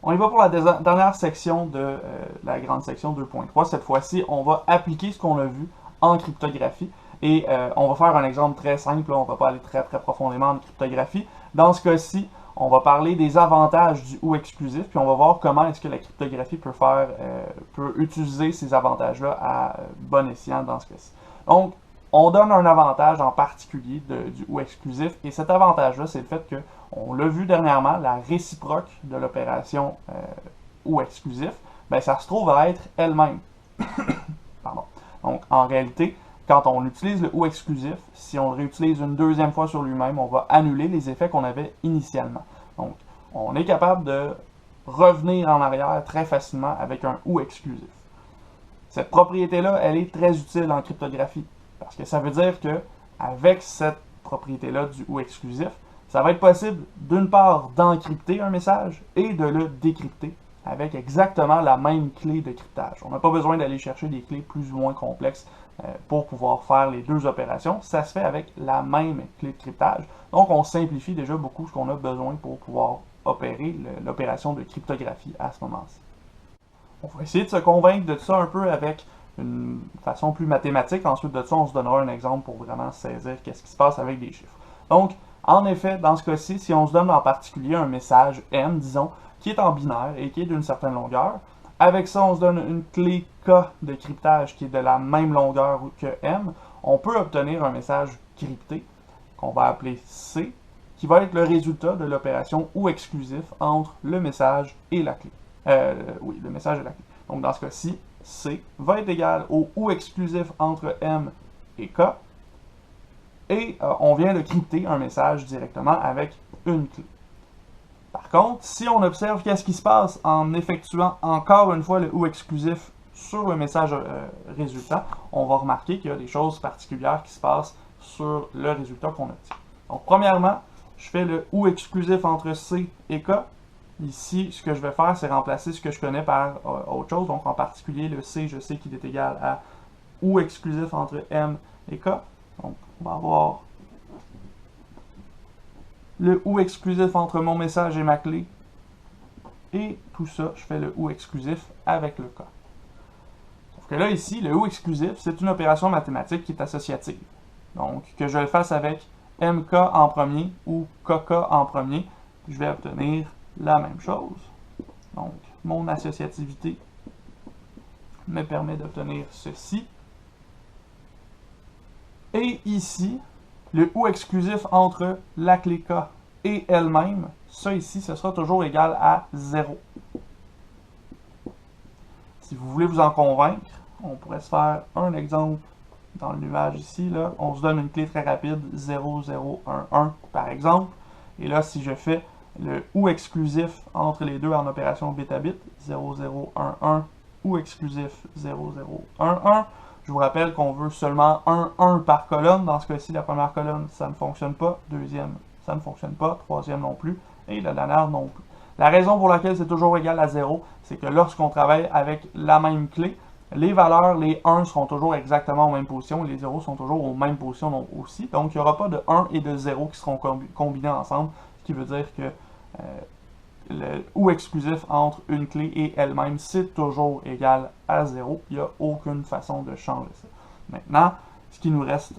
On y va pour la dernière section de la grande section 2.3. Cette fois-ci, on va appliquer ce qu'on a vu en cryptographie et on va faire un exemple très simple. Là, on ne va pas aller très profondément en cryptographie. Dans ce cas-ci, on va parler des avantages du ou exclusif, puis on va voir comment est-ce que la cryptographie peut utiliser ces avantages-là à bon escient dans ce cas-ci. Donc, on donne un avantage en particulier du ou exclusif, et cet avantage-là, c'est le fait que, on l'a vu dernièrement, la réciproque de l'opération ou exclusif, ben, ça se trouve à être elle-même. Pardon. Donc, en réalité, quand on utilise le ou exclusif, si on le réutilise une deuxième fois sur lui-même, on va annuler les effets qu'on avait initialement. Donc, on est capable de revenir en arrière très facilement avec un ou exclusif. Cette propriété-là, elle est très utile en cryptographie, parce que ça veut dire que avec cette propriété-là du ou exclusif, ça va être possible d'une part d'encrypter un message et de le décrypter avec exactement la même clé de cryptage. On n'a pas besoin d'aller chercher des clés plus ou moins complexes pour pouvoir faire les deux opérations. Ça se fait avec la même clé de cryptage. Donc on simplifie déjà beaucoup ce qu'on a besoin pour pouvoir opérer l'opération de cryptographie à ce moment-ci. On va essayer de se convaincre de ça un peu avec une façon plus mathématique. Ensuite de ça, on se donnera un exemple pour vraiment saisir qu'est-ce qui se passe avec des chiffres. Donc, en effet, dans ce cas-ci, si on se donne en particulier un message M, disons, qui est en binaire et qui est d'une certaine longueur, avec ça, on se donne une clé K de cryptage qui est de la même longueur que M, on peut obtenir un message crypté, qu'on va appeler C, qui va être le résultat de l'opération ou exclusif entre le message et la clé. Oui, le message et la clé. Donc, dans ce cas-ci, C va être égal au ou exclusif entre M et K, et on vient de crypter un message directement avec une clé. Par contre, si on observe qu'est-ce qui se passe en effectuant encore une fois le ou exclusif sur le message résultant, on va remarquer qu'il y a des choses particulières qui se passent sur le résultat qu'on obtient. Donc, premièrement, je fais le ou exclusif entre C et K. Ici, ce que je vais faire, c'est remplacer ce que je connais par autre chose. Donc, en particulier, le C, je sais qu'il est égal à ou exclusif entre M et K. Donc, on va avoir le ou exclusif entre mon message et ma clé. Et tout ça, je fais le ou exclusif avec le K. Sauf que là, ici, le ou exclusif, c'est une opération mathématique qui est associative. Donc, que je le fasse avec MK en premier ou KK en premier, je vais obtenir la même chose. Donc, mon associativité me permet d'obtenir ceci. Et ici, le ou exclusif entre la clé K et elle-même, ça ici, ce sera toujours égal à 0. Si vous voulez vous en convaincre, on pourrait se faire un exemple dans le nuage ici. Là. On se donne une clé très rapide, 0, 0, 1, 1 par exemple. Et là, si je fais le ou exclusif entre les deux en opération bêta-bit, 0, 0, 1, 1, ou exclusif 0, 0, 1, 1, je vous rappelle qu'on veut seulement 1, 1 par colonne. Dans ce cas-ci, la première colonne, ça ne fonctionne pas. Deuxième, ça ne fonctionne pas. Troisième non plus. Et la dernière non plus. La raison pour laquelle c'est toujours égal à 0, c'est que lorsqu'on travaille avec la même clé, les valeurs, les 1 seront toujours exactement aux mêmes positions et les 0 sont toujours aux mêmes positions aussi. Donc, il n'y aura pas de 1 et de 0 qui seront combinés ensemble, ce qui veut dire que le ou exclusif entre une clé et elle-même, c'est toujours égal à 0. Il n'y a aucune façon de changer ça. Maintenant, ce qui nous reste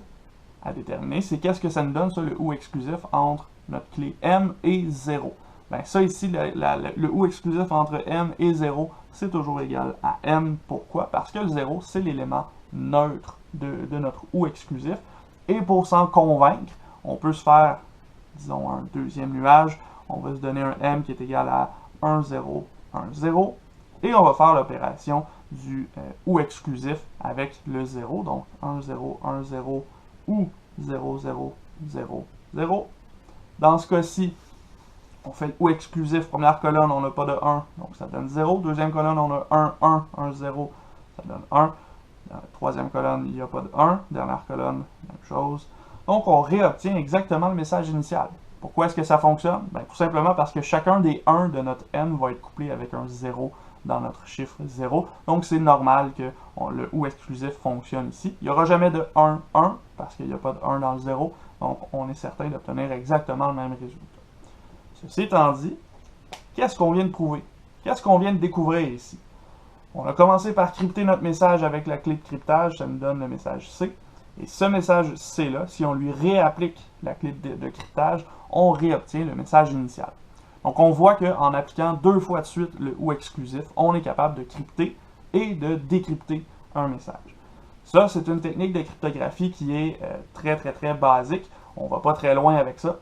à déterminer, c'est qu'est-ce que ça nous donne, ça, le ou exclusif entre notre clé M et 0. Ben, ça ici, le ou exclusif entre M et 0, c'est toujours égal à M. Pourquoi? Parce que le 0, c'est l'élément neutre de notre ou exclusif. Et pour s'en convaincre, on peut se faire, disons, un deuxième nuage. On va se donner un M qui est égal à 1, 0, 1, 0. Et on va faire l'opération du ou exclusif avec le 0. Donc 1, 0, 1, 0 ou 0, 0, 0, 0. Dans ce cas-ci, on fait le ou exclusif. Première colonne, on n'a pas de 1, donc ça donne 0. Deuxième colonne, on a 1, 1, 1, 0, ça donne 1. Troisième colonne, il n'y a pas de 1. Dernière colonne, même chose. Donc on réobtient exactement le message initial. Pourquoi est-ce que ça fonctionne? Ben, tout simplement parce que chacun des 1 de notre M va être couplé avec un 0 dans notre chiffre 0. Donc c'est normal que le ou exclusif fonctionne ici. Il n'y aura jamais de 1, 1 parce qu'il n'y a pas de 1 dans le 0. Donc on est certain d'obtenir exactement le même résultat. Ceci étant dit, qu'est-ce qu'on vient de prouver? Qu'est-ce qu'on vient de découvrir ici? On a commencé par crypter notre message avec la clé de cryptage, ça nous donne le message C. Et ce message C-là, si on lui réapplique la clé de cryptage, on réobtient le message initial. Donc on voit qu'en appliquant 2 fois de suite le OU exclusif, on est capable de crypter et de décrypter un message. Ça, c'est une technique de cryptographie qui est très basique. On ne va pas très loin avec ça.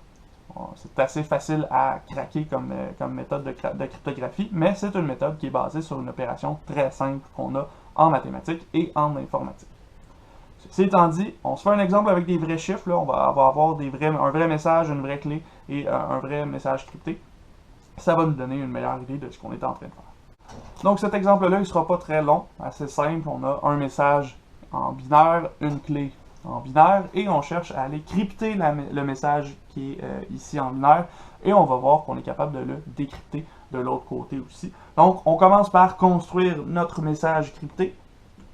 C'est assez facile à craquer comme méthode de cryptographie, mais c'est une méthode qui est basée sur une opération très simple qu'on a en mathématiques et en informatique. Ceci étant dit, on se fait un exemple avec des vrais chiffres. Là. On va avoir un vrai message, une vraie clé et un vrai message crypté. Ça va nous donner une meilleure idée de ce qu'on est en train de faire. Donc cet exemple-là, il ne sera pas très long, assez simple. On a un message en binaire, une clé en binaire, et on cherche à aller crypter le message qui est ici en binaire, et on va voir qu'on est capable de le décrypter de l'autre côté aussi. Donc on commence par construire notre message crypté.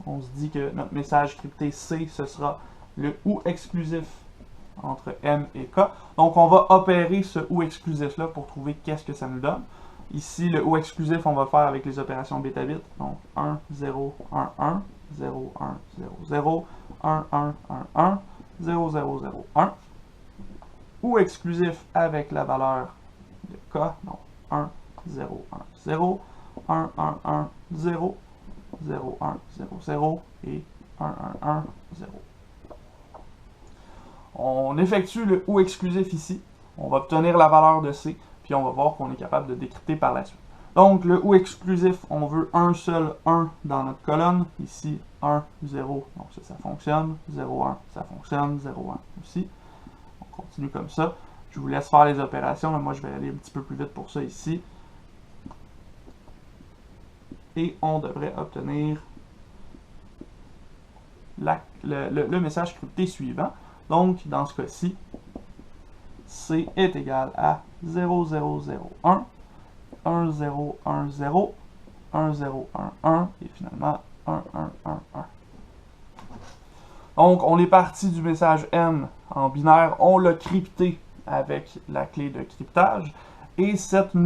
On se dit que notre message crypté C, ce sera le OU exclusif entre M et K. Donc on va opérer ce OU exclusif-là pour trouver qu'est-ce que ça nous donne. Ici, le OU exclusif, on va le faire avec les opérations bêta-bit. Donc 1, 0, 1, 1, 0, 1, 0, 0, 1, 1, 1, 1, 0, 0, 0, 1. OU exclusif avec la valeur de K. Donc 1, 0, 1, 0, 1, 1, 1, 0, 0, 1, 0, 0 et 1, 1, 1, 0. On effectue le OU exclusif ici. On va obtenir la valeur de C, puis on va voir qu'on est capable de décrypter par la suite. Donc, le OU exclusif, on veut un seul 1 dans notre colonne. Ici, 1, 0, donc ça fonctionne. 0, 1, ça fonctionne. 0, 1 aussi. On continue comme ça. Je vous laisse faire les opérations, mais moi je vais aller un petit peu plus vite pour ça ici. Et on devrait obtenir le message crypté suivant. Donc, dans ce cas-ci, C est égal à 0, 0, 0, 1, 1, 0, 1, 0, 1, 0, 1, 1, et finalement 1, 1, 1, 1. Donc, on est parti du message M en binaire, on l'a crypté avec la clé de cryptage, et ce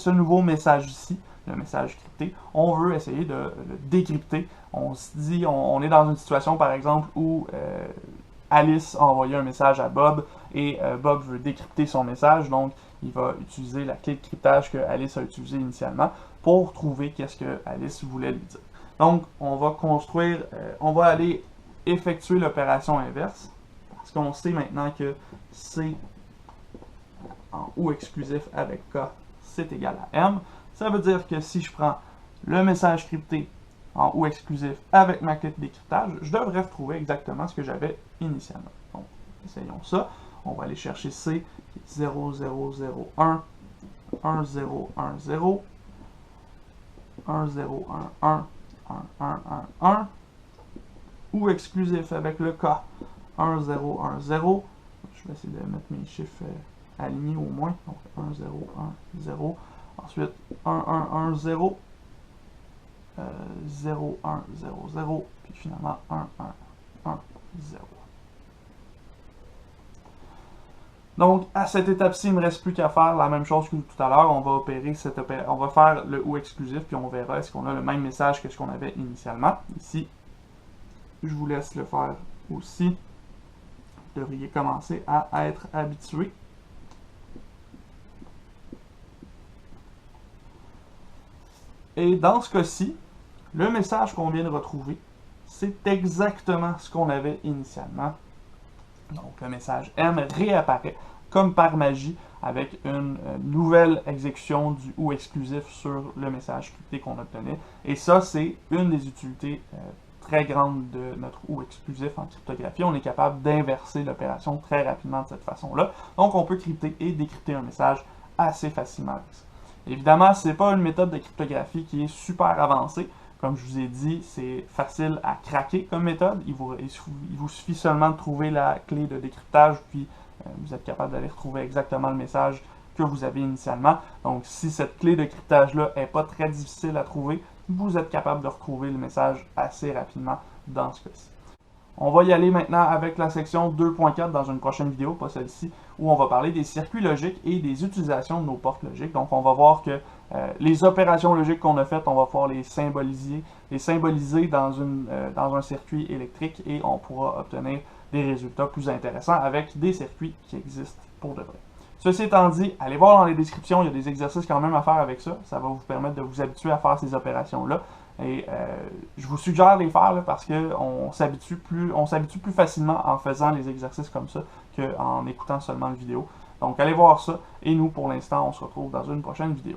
nouveau message ici, le message crypté, on veut essayer de le décrypter. On se dit, on est dans une situation par exemple où Alice a envoyé un message à Bob et Bob veut décrypter son message, donc il va utiliser la clé de cryptage que Alice a utilisée initialement pour trouver qu'est-ce que Alice voulait lui dire. Donc on va construire, on va aller effectuer l'opération inverse parce qu'on sait maintenant que C en OU exclusif avec K, c'est égal à M. Ça veut dire que si je prends le message crypté en OU exclusif avec ma clé de décryptage, je devrais retrouver exactement ce que j'avais initialement. Donc, essayons ça. On va aller chercher C, qui est 0, 0, 0, 1, 1, 0, 1, 0, 1, 0, 1, 1, 1, 1, 1, 1, OU exclusif avec le K, 1, 0, 1, 0. Je vais essayer de mettre mes chiffres alignés au moins. Donc, 1, 0, 1, 0. Ensuite, 1, 1, 1, 0. 0, 1, 0, 0, puis finalement 1, 1, 1, 0. Donc, à cette étape-ci, il ne me reste plus qu'à faire la même chose que tout à l'heure. On va on va faire le OU exclusif, puis on verra est-ce qu'on a le même message que ce qu'on avait initialement. Ici, je vous laisse le faire aussi. Vous devriez commencer à être habitué. Et dans ce cas-ci, le message qu'on vient de retrouver, c'est exactement ce qu'on avait initialement. Donc le message M réapparaît comme par magie avec une nouvelle exécution du OU exclusif sur le message crypté qu'on obtenait. Et ça, c'est une des utilités très grandes de notre OU exclusif en cryptographie. On est capable d'inverser l'opération très rapidement de cette façon-là. Donc on peut crypter et décrypter un message assez facilement avec ça. Évidemment, ce n'est pas une méthode de cryptographie qui est super avancée. Comme je vous ai dit, c'est facile à craquer comme méthode. Il vous suffit seulement de trouver la clé de décryptage, puis vous êtes capable d'aller retrouver exactement le message que vous avez initialement. Donc, si cette clé de cryptage-là n'est pas très difficile à trouver, vous êtes capable de retrouver le message assez rapidement dans ce cas-ci. On va y aller maintenant avec la section 2.4 dans une prochaine vidéo, pas celle-ci, où on va parler des circuits logiques et des utilisations de nos portes logiques. Donc on va voir que les opérations logiques qu'on a faites, on va pouvoir les symboliser dans un circuit électrique et on pourra obtenir des résultats plus intéressants avec des circuits qui existent pour de vrai. Ceci étant dit, allez voir dans les descriptions, il y a des exercices quand même à faire avec ça. Ça va vous permettre de vous habituer à faire ces opérations-là. Et je vous suggère de les faire là, parce qu'on s'habitue plus facilement en faisant les exercices comme ça qu'en écoutant seulement la vidéo. Donc allez voir ça. Et nous, pour l'instant, on se retrouve dans une prochaine vidéo.